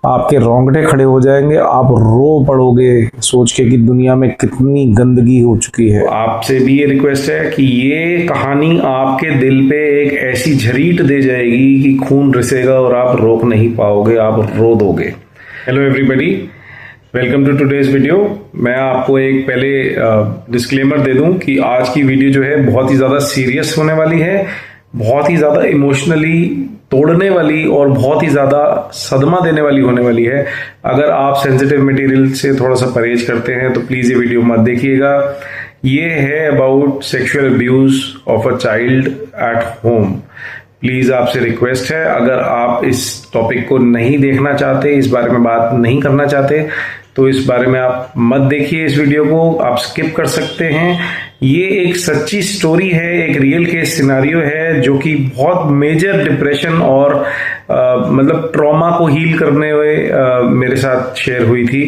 आपके रोंगटे खड़े हो जाएंगे, आप रो पड़ोगे सोच के कि दुनिया में कितनी गंदगी हो चुकी है। आपसे भी ये रिक्वेस्ट है कि ये कहानी आपके दिल पे एक ऐसी झरीट दे जाएगी कि खून रिसेगा और आप रोक नहीं पाओगे, आप रो दोगे। Hello everybody, welcome to today's video. मैं आपको एक पहले डिस्क्लेमर दे दूं कि आज की वीडियो जो है बहुत ही ज़्यादा सीरियस होने वाली है, बहुत ही ज़्यादा इमोशनली तोड़ने वाली और बहुत ही ज़्यादा सदमा देने वाली होने वाली है। अगर आप सेंसिटिव मटेरियल से थोड़ा सा परहेज करते हैं तो प्लीज़ ये वीडियो मत देखिएगा। ये है about sexual abuse of a child at home. Please आपसे रिक्वेस्ट है, अगर आप इस टॉपिक को नहीं देखना चाहते, इस बारे में बात नहीं करना चाहते, तो इस बारे में आप मत देखिए। इस वीडियो को आप स्किप कर सकते हैं। ये एक सच्ची स्टोरी है, एक रियल केस सिनारियो है जो कि बहुत मेजर डिप्रेशन और मतलब ट्रॉमा को हील करने हुए मेरे साथ शेयर हुई थी।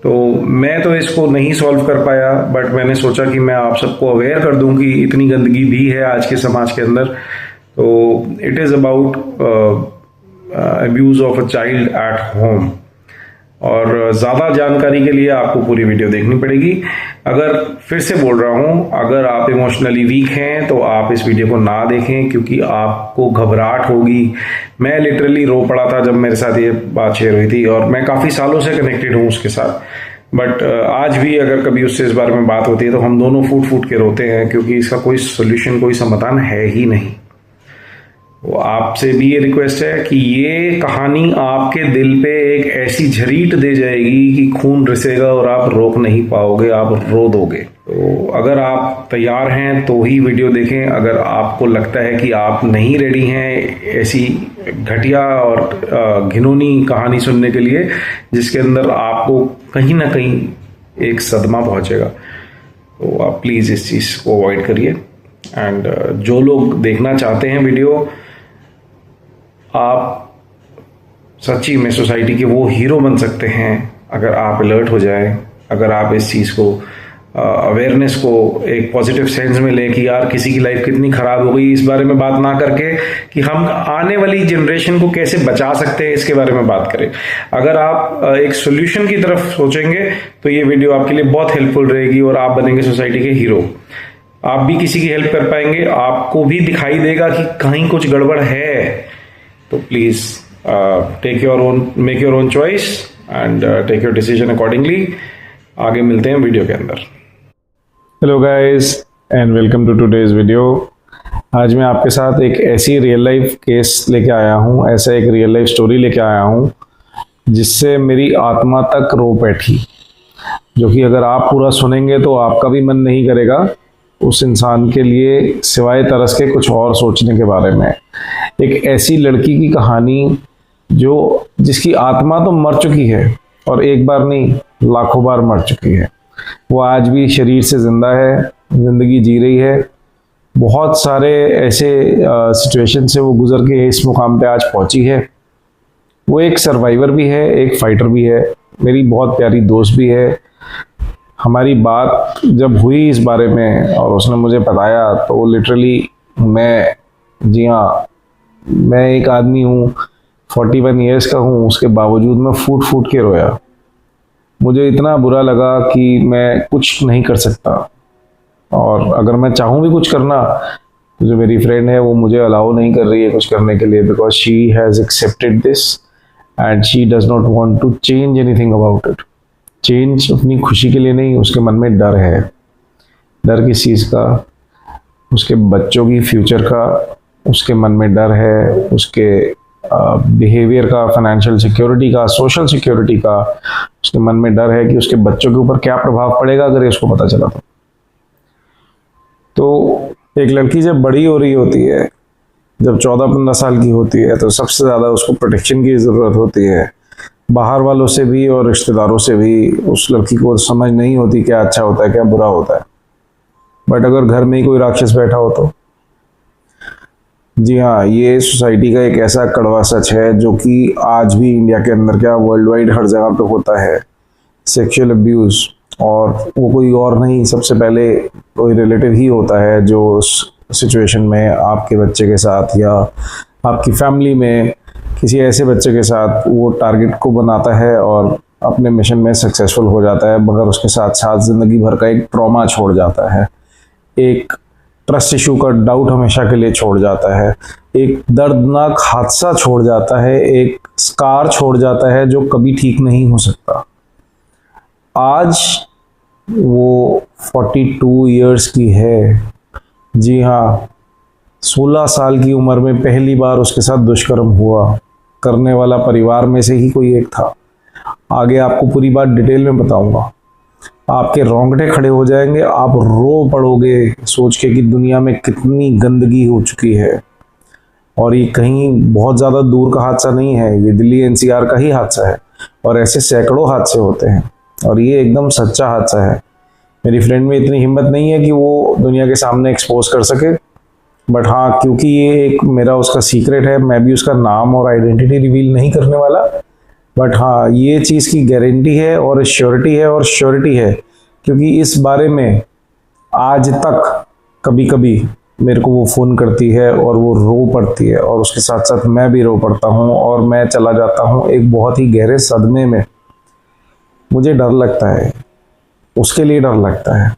तो मैं तो इसको नहीं सॉल्व कर पाया, बट मैंने सोचा कि मैं आप सबको अवेयर कर दूं कि इतनी गंदगी भी है आज के समाज के अंदर। तो it is about abuse of a child at home. और ज़्यादा जानकारी के लिए आपको पूरी वीडियो देखनी पड़ेगी। अगर फिर से बोल रहा हूँ, अगर आप इमोशनली वीक हैं तो आप इस वीडियो को ना देखें, क्योंकि आपको घबराहट होगी। मैं लिटरली रो पड़ा था जब मेरे साथ ये बात शेयर हुई थी, और मैं काफ़ी सालों से कनेक्टेड हूँ उसके साथ। बट आज भी अगर कभी उससे इस बारे में बात होती है तो हम दोनों फूट फूट के रोते हैं, क्योंकि इसका कोई सोल्यूशन, कोई समाधान है ही नहीं। वो आपसे भी ये रिक्वेस्ट है कि ये कहानी आपके दिल पे एक ऐसी झरीट दे जाएगी कि खून रिसेगा और आप रोक नहीं पाओगे, आप रो दोगे। तो अगर आप तैयार हैं तो ही वीडियो देखें। अगर आपको लगता है कि आप नहीं रेडी हैं ऐसी घटिया और घिनौनी कहानी सुनने के लिए, जिसके अंदर आपको कहीं ना कहीं एक सदमा पहुंचेगा, तो आप प्लीज़ इस चीज़ को अवॉइड करिए। एंड जो लोग देखना चाहते हैं वीडियो, आप सच्ची में सोसाइटी के वो हीरो बन सकते हैं अगर आप अलर्ट हो जाएं, अगर आप इस चीज़ को अवेयरनेस को एक पॉजिटिव सेंस में लें कि यार किसी की लाइफ कितनी ख़राब हो गई, इस बारे में बात ना करके कि हम आने वाली जनरेशन को कैसे बचा सकते हैं, इसके बारे में बात करें। अगर आप एक सोल्यूशन की तरफ सोचेंगे तो ये वीडियो आपके लिए बहुत हेल्पफुल रहेगी और आप बनेंगे सोसाइटी के हीरो। आप भी किसी की हेल्प कर पाएंगे, आपको भी दिखाई देगा कि कहीं कुछ गड़बड़ है। तो please make your own choice and take your decision accordingly. आगे मिलते हैं वीडियो के अंदर। Hello guys and welcome to today's video. आज मैं आपके साथ एक ऐसी रियल लाइफ केस लेके आया हूँ, ऐसा एक रियल लाइफ स्टोरी लेके आया हूँ जिससे मेरी आत्मा तक रो बैठी, जो कि अगर आप पूरा सुनेंगे तो आपका भी मन नहीं करेगा उस इंसान के लिए सिवाय तरस के कुछ और सोचने के बारे में। एक ऐसी लड़की की कहानी जिसकी आत्मा तो मर चुकी है, और एक बार नहीं लाखों बार मर चुकी है। वो आज भी शरीर से जिंदा है, ज़िंदगी जी रही है। बहुत सारे ऐसे सिचुएशन से वो गुजर के इस मुकाम पे आज पहुंची है। वो एक सर्वाइवर भी है, एक फाइटर भी है, मेरी बहुत प्यारी दोस्त भी है। हमारी बात जब हुई इस बारे में और उसने मुझे बताया तो लिटरली जी हाँ, मैं एक आदमी हूँ, 41 ईयर्स का हूँ, उसके बावजूद मैं फूट फूट के रोया। मुझे इतना बुरा लगा कि मैं कुछ नहीं कर सकता, और अगर मैं चाहूँ भी कुछ करना तो जो मेरी फ्रेंड है वो मुझे अलाउ नहीं कर रही है कुछ करने के लिए, because she has accepted this and she does not want to change anything about it. Change अपनी खुशी के लिए नहीं, उसके मन में डर है। डर किस चीज़ का? उसके बच्चों की फ्यूचर का उसके मन में डर है, उसके बिहेवियर का, फाइनेंशियल सिक्योरिटी का, सोशल सिक्योरिटी का उसके मन में डर है कि उसके बच्चों के ऊपर क्या प्रभाव पड़ेगा अगर उसको पता चला तो। एक लड़की जब बड़ी हो रही होती है, जब 14-15 साल की होती है, तो सबसे ज़्यादा उसको प्रोटेक्शन की ज़रूरत होती है, बाहर वालों से भी और रिश्तेदारों से भी। उस लड़की को समझ नहीं होती क्या अच्छा होता है क्या बुरा होता है। बट अगर घर में ही कोई राक्षस बैठा हो तो, जी हाँ, ये सोसाइटी का एक ऐसा कड़वा सच है जो कि आज भी इंडिया के अंदर क्या वर्ल्ड वाइड हर जगह पे होता है। सेक्सुअल अब्यूज़, और वो कोई और नहीं, सबसे पहले कोई रिलेटिव ही होता है जो सिचुएशन में आपके बच्चे के साथ या आपकी फैमिली में किसी ऐसे बच्चे के साथ वो टारगेट को बनाता है और अपने मिशन में सक्सेसफुल हो जाता है, मगर उसके साथ साथ ज़िंदगी भर का एक ट्रॉमा छोड़ जाता है, एक ट्रस्ट इशू का डाउट हमेशा के लिए छोड़ जाता है, एक दर्दनाक हादसा छोड़ जाता है, एक स्कार छोड़ जाता है जो कभी ठीक नहीं हो सकता। आज वो 42 इयर्स की है। जी हाँ, 16 साल की उम्र में पहली बार उसके साथ दुष्कर्म हुआ। करने वाला परिवार में से ही कोई एक था। आगे आपको पूरी बात डिटेल में बताऊंगा। आपके रोंगटे खड़े हो जाएंगे, आप रो पड़ोगे सोच के कि दुनिया में कितनी गंदगी हो चुकी है। और ये कहीं बहुत ज़्यादा दूर का हादसा नहीं है, ये दिल्ली एनसीआर का ही हादसा है। और ऐसे सैकड़ों हादसे होते हैं और ये एकदम सच्चा हादसा है। मेरी फ्रेंड में इतनी हिम्मत नहीं है कि वो दुनिया के सामने एक्सपोज कर सके, बट हाँ, क्योंकि ये एक मेरा उसका सीक्रेट है, मैं भी उसका नाम और आइडेंटिटी रिवील नहीं करने वाला। बट हाँ, ये चीज़ की गारंटी है और श्योरिटी है और श्योरिटी है, क्योंकि इस बारे में आज तक कभी कभी मेरे को वो फ़ोन करती है और वो रो पड़ती है और उसके साथ साथ मैं भी रो पड़ता हूँ और मैं चला जाता हूँ एक बहुत ही गहरे सदमे में। मुझे डर लगता है, उसके लिए डर लगता है।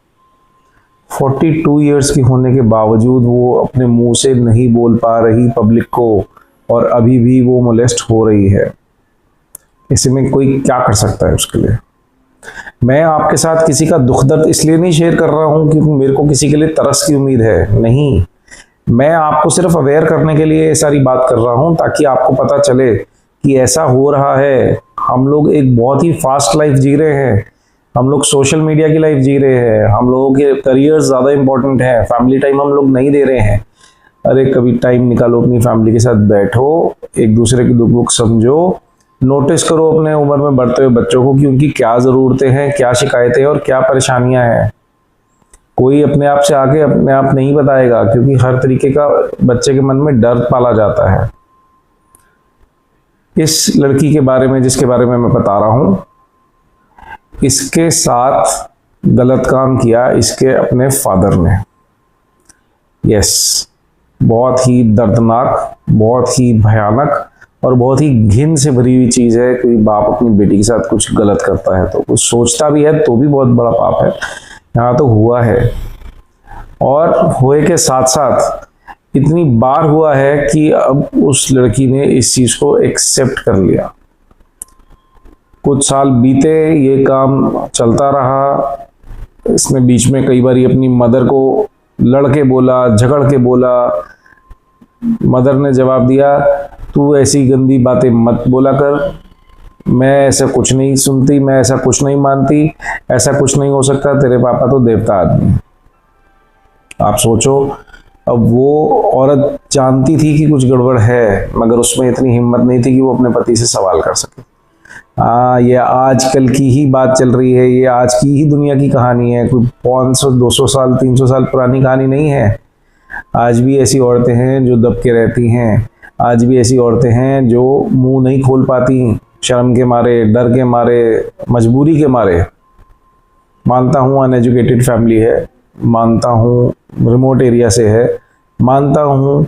42 इयर्स की होने के बावजूद वो अपने मुंह से नहीं बोल पा रही पब्लिक को और अभी भी वो मोलेस्ट हो रही है। इसी में कोई क्या कर सकता है उसके लिए। मैं आपके साथ किसी का दुख दर्द इसलिए नहीं शेयर कर रहा हूँ क्योंकि मेरे को किसी के लिए तरस की उम्मीद है, नहीं। मैं आपको सिर्फ अवेयर करने के लिए ये सारी बात कर रहा हूँ ताकि आपको पता चले कि ऐसा हो रहा है। हम लोग एक बहुत ही फास्ट लाइफ जी रहे हैं, हम लोग सोशल मीडिया की लाइफ जी रहे हैं, हम लोगों के करियर ज़्यादा इंपॉर्टेंट है, फैमिली टाइम हम लोग नहीं दे रहे हैं। अरे कभी टाइम निकालो, अपनी फैमिली के साथ बैठो, एक दूसरे की दुख समझो, नोटिस करो अपने उम्र में बढ़ते हुए बच्चों को कि उनकी क्या ज़रूरतें हैं, क्या शिकायतें हैं और क्या परेशानियां हैं। कोई अपने आप से आके अपने आप नहीं बताएगा, क्योंकि हर तरीके का बच्चे के मन में डर पाला जाता है। इस लड़की के बारे में जिसके बारे में मैं बता रहा हूँ, इसके साथ गलत काम किया इसके अपने फादर ने। यस, बहुत ही दर्दनाक, बहुत ही भयानक और बहुत ही घिन से भरी हुई चीज़ है। कोई बाप अपनी बेटी के साथ कुछ गलत करता है तो कुछ सोचता भी है तो भी बहुत बड़ा पाप है। यहाँ तो हुआ है और हुए के साथ साथ इतनी बार हुआ है कि अब उस लड़की ने इस चीज़ को एक्सेप्ट कर लिया। कुछ साल बीते, ये काम चलता रहा। इसने बीच में कई बार अपनी मदर को लड़के बोला, झगड़ के बोला। मदर ने जवाब दिया, तू ऐसी गंदी बातें मत बोला कर, मैं ऐसा कुछ नहीं सुनती, मैं ऐसा कुछ नहीं मानती, ऐसा कुछ नहीं हो सकता, तेरे पापा तो देवता आदमी है। आप सोचो, अब वो औरत जानती थी कि कुछ गड़बड़ है, मगर उसमें इतनी हिम्मत नहीं थी कि वो अपने पति से सवाल कर सके। ये आजकल की ही बात चल रही है, ये आज की ही दुनिया की कहानी है, कोई 500, 200 साल, 300 साल पुरानी कहानी नहीं है। आज भी ऐसी औरतें हैं जो दब के रहती हैं, आज भी ऐसी औरतें हैं जो मुंह नहीं खोल पाती, शर्म के मारे, डर के मारे, मजबूरी के मारे। मानता हूँ अनएजुकेटेड फैमिली है, मानता हूँ रिमोट एरिया से है, मानता हूँ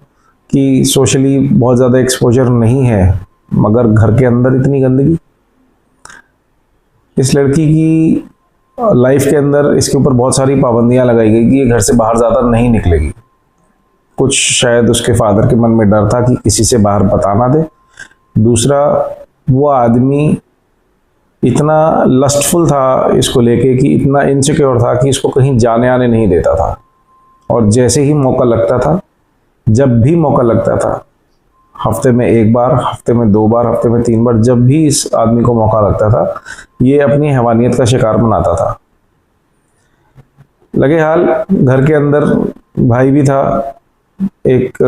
कि सोशली बहुत ज़्यादा एक्सपोजर नहीं है, मगर घर के अंदर इतनी गंदगी। इस लड़की की लाइफ के अंदर इसके ऊपर बहुत सारी पाबंदियां लगाई गई कि ये घर से बाहर ज़्यादा नहीं निकलेगी। कुछ शायद उसके फादर के मन में डर था कि किसी से बाहर बता ना दे। दूसरा, वो आदमी इतना लस्टफुल था इसको लेके कि इतना इनसिक्योर था कि इसको कहीं जाने आने नहीं देता था। और जैसे ही मौका लगता था, जब भी मौका लगता था, हफ्ते में 1 बार, हफ्ते में 2 बार, हफ्ते में 3 बार, जब भी इस आदमी को मौका लगता था, ये अपनी हैवानियत का शिकार बनाता था। लगे हाल घर के अंदर भाई भी था, एक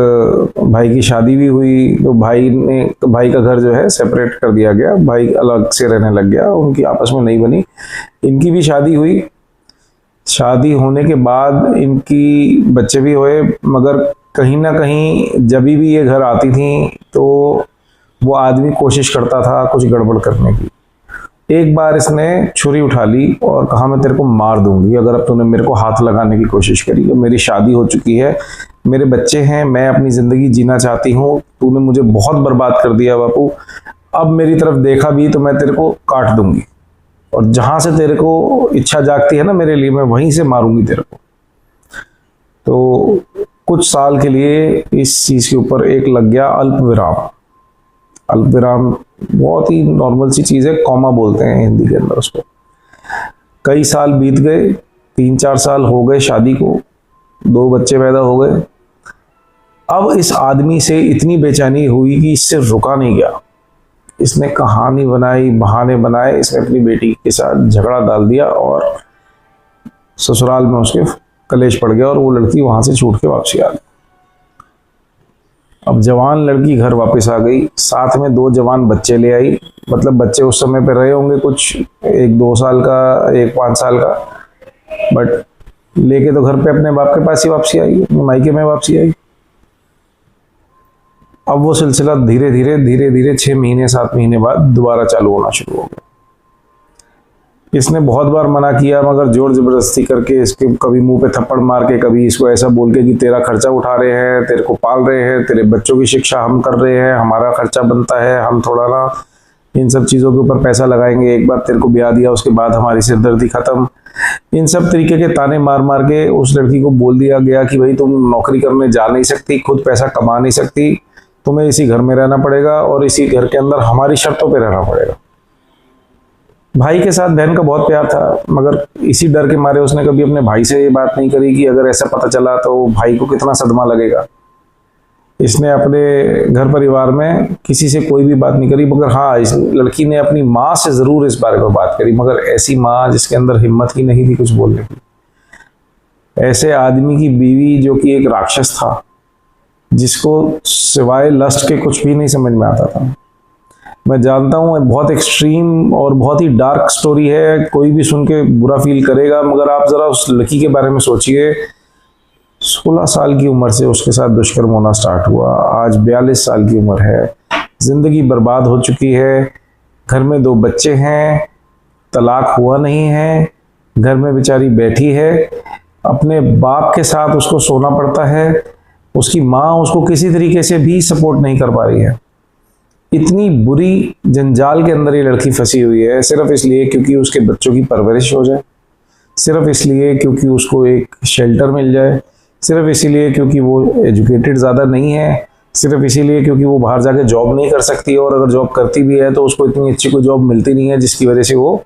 भाई की शादी भी हुई, तो भाई का घर जो है सेपरेट कर दिया गया, भाई अलग से रहने लग गया, उनकी आपस में नहीं बनी। इनकी भी शादी हुई, शादी होने के बाद इनकी बच्चे भी हुए, मगर कहीं ना कहीं जब भी ये घर आती थी तो वो आदमी कोशिश करता था कुछ गड़बड़ करने की। एक बार इसने छुरी उठा ली और कहा, मैं तेरे को मार दूंगी अगर अब तूने मेरे को हाथ लगाने की कोशिश करी। मेरी शादी हो चुकी है, मेरे बच्चे हैं, मैं अपनी ज़िंदगी जीना चाहती हूँ, तूने मुझे बहुत बर्बाद कर दिया बापू, अब मेरी तरफ देखा भी तो मैं तेरे को काट दूंगी, और जहां से तेरे को इच्छा जागती है ना मेरे लिए, मैं वहीं से मारूंगी तेरे को। तो कुछ साल के लिए इस चीज के ऊपर एक लग गया अल्प विराम। अल्प विराम बहुत ही नॉर्मल सी चीज है, कॉमा बोलते हैं हिंदी के अंदर उसको। कई साल बीत गए, 3-4 साल हो गए शादी को, 2 बच्चे पैदा हो गए। अब इस आदमी से इतनी बेचैनी हुई कि इससे रुका नहीं गया। इसने कहानी बनाई, बहाने बनाए, इसने अपनी बेटी के साथ झगड़ा डाल दिया और ससुराल में उसके कलेश पड़ गया और वो लड़की वहां से छूट के वापसी आ गई। अब जवान लड़की घर वापस आ गई, साथ में 2 जवान बच्चे ले आई। मतलब बच्चे उस समय पे रहे होंगे कुछ, एक 2 साल का, एक 5 साल का, बट लेके तो घर पे अपने बाप के पास ही वापसी आई, अपने मायके में वापसी आई। अब वो सिलसिला धीरे धीरे 6 महीने 7 महीने बाद दोबारा चालू होना शुरू हो गया। इसने बहुत बार मना किया, मगर जोर जबरदस्ती करके इसके कभी मुंह पे थप्पड़ मार के, कभी इसको ऐसा बोल के कि तेरा खर्चा उठा रहे हैं, तेरे को पाल रहे हैं, तेरे बच्चों की शिक्षा हम कर रहे हैं, हमारा खर्चा बनता है, हम थोड़ा ना इन सब चीज़ों के ऊपर पैसा लगाएंगे, एक बार तेरे को ब्याह दिया उसके बाद हमारी सिरदर्दी खत्म। इन सब तरीके के ताने मार मार के उस लड़की को बोल दिया गया कि भाई तुम नौकरी करने जा नहीं सकती, खुद पैसा कमा नहीं सकती, तुम्हें इसी घर में रहना पड़ेगा और इसी घर के अंदर हमारी शर्तों पे रहना पड़ेगा। भाई के साथ बहन का बहुत प्यार था, मगर इसी डर के मारे उसने कभी अपने भाई से ये बात नहीं करी कि अगर ऐसा पता चला तो भाई को कितना सदमा लगेगा। इसने अपने घर परिवार में किसी से कोई भी बात नहीं करी, मगर हाँ, इस लड़की ने अपनी माँ से ज़रूर इस बारे में बात करी, मगर ऐसी माँ जिसके अंदर हिम्मत ही नहीं थी कुछ बोलने की। ऐसे आदमी की बीवी जो कि एक राक्षस था, जिसको सिवाय लस्ट के कुछ भी नहीं समझ में आता था। मैं जानता हूँ बहुत एक्सट्रीम और बहुत ही डार्क स्टोरी है, कोई भी सुन के बुरा फील करेगा, मगर आप ज़रा उस लड़की के बारे में सोचिए। 16 साल की उम्र से उसके साथ दुष्कर्म होना स्टार्ट हुआ, आज 42 साल की उम्र है, ज़िंदगी बर्बाद हो चुकी है, घर में 2 बच्चे हैं, तलाक हुआ नहीं है, घर में बेचारी बैठी है, अपने बाप के साथ उसको सोना पड़ता है, उसकी माँ उसको किसी तरीके से भी सपोर्ट नहीं कर पा रही है। इतनी बुरी जंजाल के अंदर ये लड़की फंसी हुई है, सिर्फ इसलिए क्योंकि उसके बच्चों की परवरिश हो जाए, सिर्फ इसलिए क्योंकि उसको एक शेल्टर मिल जाए, सिर्फ इसीलिए क्योंकि वो एजुकेटेड ज़्यादा नहीं है, सिर्फ इसीलिए क्योंकि वो बाहर जाके जॉब नहीं कर सकती, और अगर जॉब करती भी है तो उसको इतनी अच्छी कोई जॉब मिलती नहीं है जिसकी वजह से वो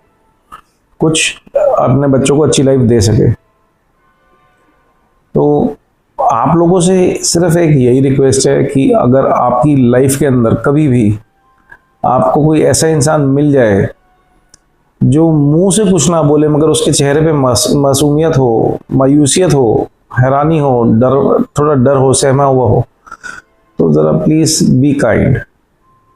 कुछ अपने बच्चों को अच्छी लाइफ दे सके। तो आप लोगों से सिर्फ एक यही रिक्वेस्ट है कि अगर आपकी लाइफ के अंदर कभी भी आपको कोई ऐसा इंसान मिल जाए जो मुंह से कुछ ना बोले, मगर उसके चेहरे पे मासूमियत हो, मायूसियत हो, हैरानी हो, डर, थोड़ा डर हो, सहमा हुआ हो, तो ज़रा प्लीज़ बी काइंड।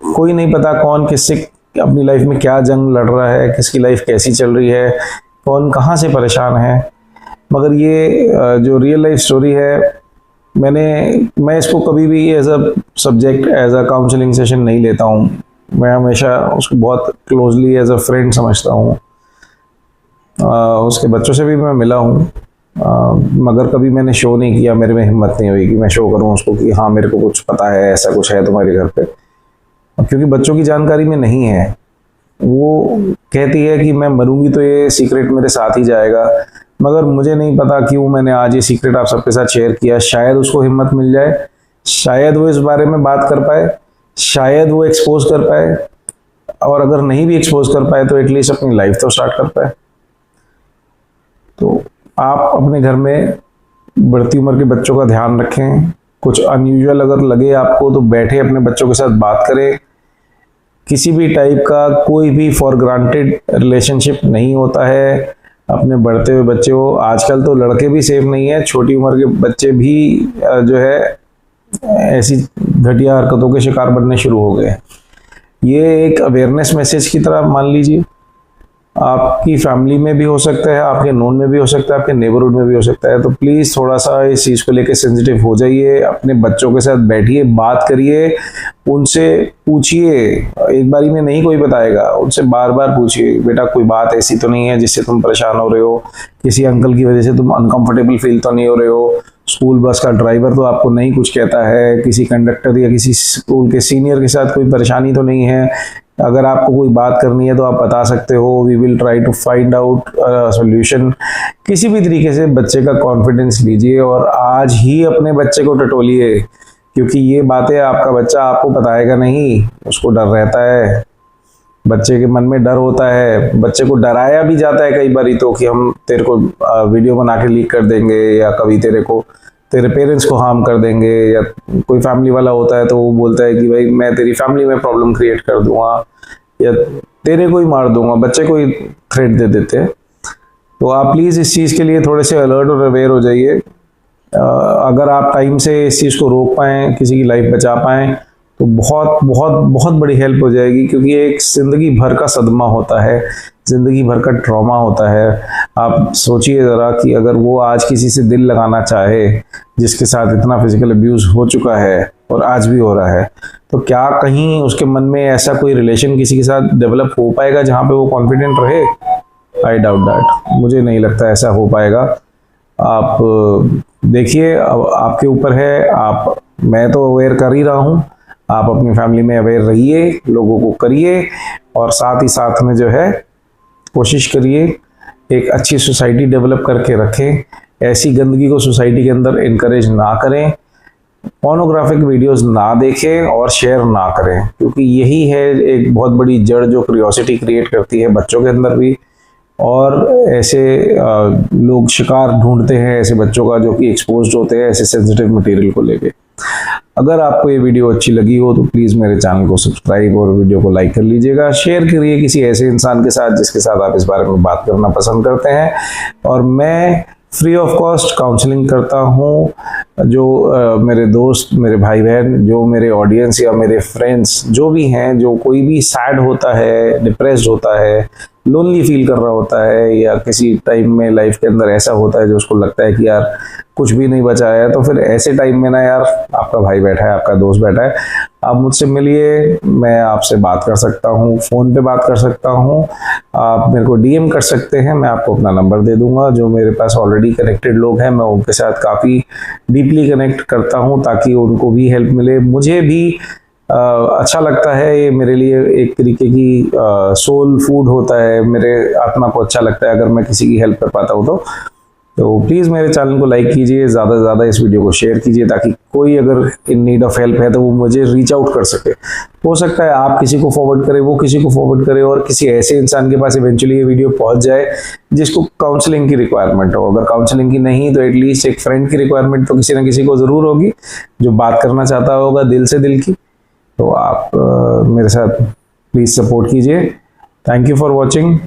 कोई नहीं पता कौन किससे अपनी लाइफ में क्या जंग लड़ रहा है, किसकी लाइफ कैसी चल रही है, कौन कहाँ से परेशान है, मगर ये जो रियल लाइफ स्टोरी है, मैं इसको कभी भी as a subject, as a counselling session नहीं लेता हूँ। मैं हमेशा उसको बहुत क्लोजली एज अ फ्रेंड समझता हूँ। उसके बच्चों से भी मैं मिला हूँ, मगर कभी मैंने शो नहीं किया, मेरे में हिम्मत नहीं हुई कि मैं शो करूँ उसको कि हाँ मेरे को कुछ पता है, ऐसा कुछ है तुम्हारे घर पे, क्योंकि बच्चों की जानकारी में नहीं है। वो कहती है कि मैं मरूंगी तो ये सीक्रेट मेरे साथ ही जाएगा, मगर मुझे नहीं पता क्यों मैंने आज ये सीक्रेट आप सबके साथ शेयर किया। शायद उसको हिम्मत मिल जाए, शायद वो इस बारे में बात कर पाए, शायद वो एक्सपोज कर पाए, और अगर नहीं भी एक्सपोज कर पाए तो एटलीस्ट अपनी लाइफ तो स्टार्ट कर पाए। तो आप अपने घर में बढ़ती उम्र के बच्चों का ध्यान रखें। कुछ अनयूजुअल अगर लगे आपको तो बैठे अपने बच्चों के साथ बात करें। किसी भी टाइप का कोई भी फॉर ग्रांटेड रिलेशनशिप नहीं होता है। अपने बढ़ते हुए बच्चे हो, आजकल तो लड़के भी सेफ नहीं है, छोटी उम्र के बच्चे भी जो है ऐसी घटिया हरकतों के शिकार बनने शुरू हो गए। ये एक अवेयरनेस मैसेज की तरह मान लीजिए। आपकी फैमिली में भी हो सकता है, आपके नोन में भी हो सकता है, आपके नेबरहुड में भी हो सकता है। तो प्लीज़ थोड़ा सा इस चीज़ को लेकर सेंसिटिव हो जाइए। अपने बच्चों के साथ बैठिए, बात करिए, उनसे पूछिए। एक बारी में नहीं कोई बताएगा, उनसे बार बार पूछिए, बेटा कोई बात ऐसी तो नहीं है जिससे तुम परेशान हो रहे हो, किसी अंकल की वजह से तुम अनकंफर्टेबल फील तो नहीं हो रहे हो, स्कूल बस का ड्राइवर तो आपको नहीं कुछ कहता है, किसी कंडक्टर या किसी स्कूल के सीनियर के साथ कोई परेशानी तो नहीं है। अगर आपको कोई बात करनी है तो आप बता सकते हो, we will try to find out solution. किसी भी तरीके से बच्चे का कॉन्फिडेंस लीजिए और आज ही अपने बच्चे को टटोलिए, क्योंकि ये बातें आपका बच्चा आपको बताएगा नहीं, उसको डर रहता है। बच्चे के मन में डर होता है, बच्चे को डराया भी जाता है कई बार तो कि हम तेरे को वीडियो बना के लीक कर देंगे, या कभी तेरे पेरेंट्स को हार्म कर देंगे, या कोई फैमिली वाला होता है तो वो बोलता है कि भाई मैं तेरी फैमिली में प्रॉब्लम क्रिएट कर दूंगा या तेरे को ही मार दूंगा, बच्चे को ही थ्रेट दे देते हैं। तो आप प्लीज़ इस चीज़ के लिए थोड़े से अलर्ट और अवेयर हो जाइए। अगर आप टाइम से इस चीज़ को रोक पाएँ, किसी की लाइफ बचा पाएँ, तो बहुत बहुत बहुत बड़ी हेल्प हो जाएगी, क्योंकि एक ज़िंदगी भर का सदमा होता है, ज़िंदगी भर का ट्रॉमा होता है। आप सोचिए ज़रा कि अगर वो आज किसी से दिल लगाना चाहे जिसके साथ इतना फिजिकल अब्यूज़ हो चुका है और आज भी हो रहा है, तो क्या कहीं उसके मन में ऐसा कोई रिलेशन किसी के साथ डेवलप हो पाएगा जहाँ पे वो कॉन्फिडेंट रहे? I doubt that. मुझे नहीं लगता ऐसा हो पाएगा। आप देखिए, अब आपके ऊपर है। मैं तो अवेयर कर ही रहा हूँ, आप अपनी फैमिली में अवेयर रहिए, लोगों को करिए, और साथ ही साथ में जो है कोशिश करिए एक अच्छी सोसाइटी डेवलप करके रखें। ऐसी गंदगी को सोसाइटी के अंदर इनकरेज ना करें, पोर्नोग्राफिक वीडियोस ना देखें और शेयर ना करें, क्योंकि यही है एक बहुत बड़ी जड़ जो क्यूरियोसिटी क्रिएट करती है बच्चों के अंदर भी। और ऐसे लोग शिकार ढूंढते हैं ऐसे बच्चों का जो कि एक्सपोज्ड होते हैं ऐसे सेंसिटिव मटेरियल को लेके। अगर आपको ये वीडियो अच्छी लगी हो तो प्लीज़ मेरे चैनल को सब्सक्राइब और वीडियो को लाइक कर लीजिएगा। शेयर करिए किसी ऐसे इंसान के साथ जिसके साथ आप इस बारे में बात करना पसंद करते हैं। और मैं फ्री ऑफ कॉस्ट काउंसलिंग करता हूँ। जो मेरे दोस्त, मेरे भाई बहन, जो मेरे ऑडियंस या मेरे फ्रेंड्स जो भी हैं, जो कोई भी सैड होता है, डिप्रेस्ड होता है, लोनली फील कर रहा होता है, या किसी टाइम में लाइफ के अंदर ऐसा होता है जो उसको लगता है कि यार कुछ भी नहीं बचा है, तो फिर ऐसे टाइम में ना यार आपका भाई बैठा है, आपका दोस्त बैठा है, आप मुझसे मिलिए, मैं आपसे बात कर सकता हूँ, फ़ोन पे बात कर सकता हूँ, आप मेरे को डीएम कर सकते हैं, मैं आपको अपना नंबर दे दूंगा। जो मेरे पास ऑलरेडी कनेक्टेड लोग हैं मैं उनके साथ काफ़ी डीपली कनेक्ट करता हूँ ताकि उनको भी हेल्प मिले, मुझे भी अच्छा लगता है। ये मेरे लिए एक तरीके की सोल फूड होता है, मेरे आत्मा को अच्छा लगता है अगर मैं किसी की हेल्प कर पाता हूँ तो प्लीज़ मेरे चैनल को लाइक कीजिए, ज़्यादा से ज़्यादा इस वीडियो को शेयर कीजिए, ताकि कोई अगर इन नीड ऑफ हेल्प है तो वो मुझे रीच आउट कर सके। हो सकता है आप किसी को फॉरवर्ड करें, वो किसी को फॉरवर्ड करे, और किसी ऐसे इंसान के पास इवेंचुअली ये वीडियो पहुंच जाए जिसको काउंसलिंग की रिक्वायरमेंट हो। अगर काउंसलिंग की नहीं तो एटलीस्ट एक फ्रेंड की रिक्वायरमेंट तो किसी ना किसी को ज़रूर होगी जो बात करना चाहता होगा दिल से दिल की। तो आप मेरे साथ प्लीज़ सपोर्ट कीजिए। Thank you for watching.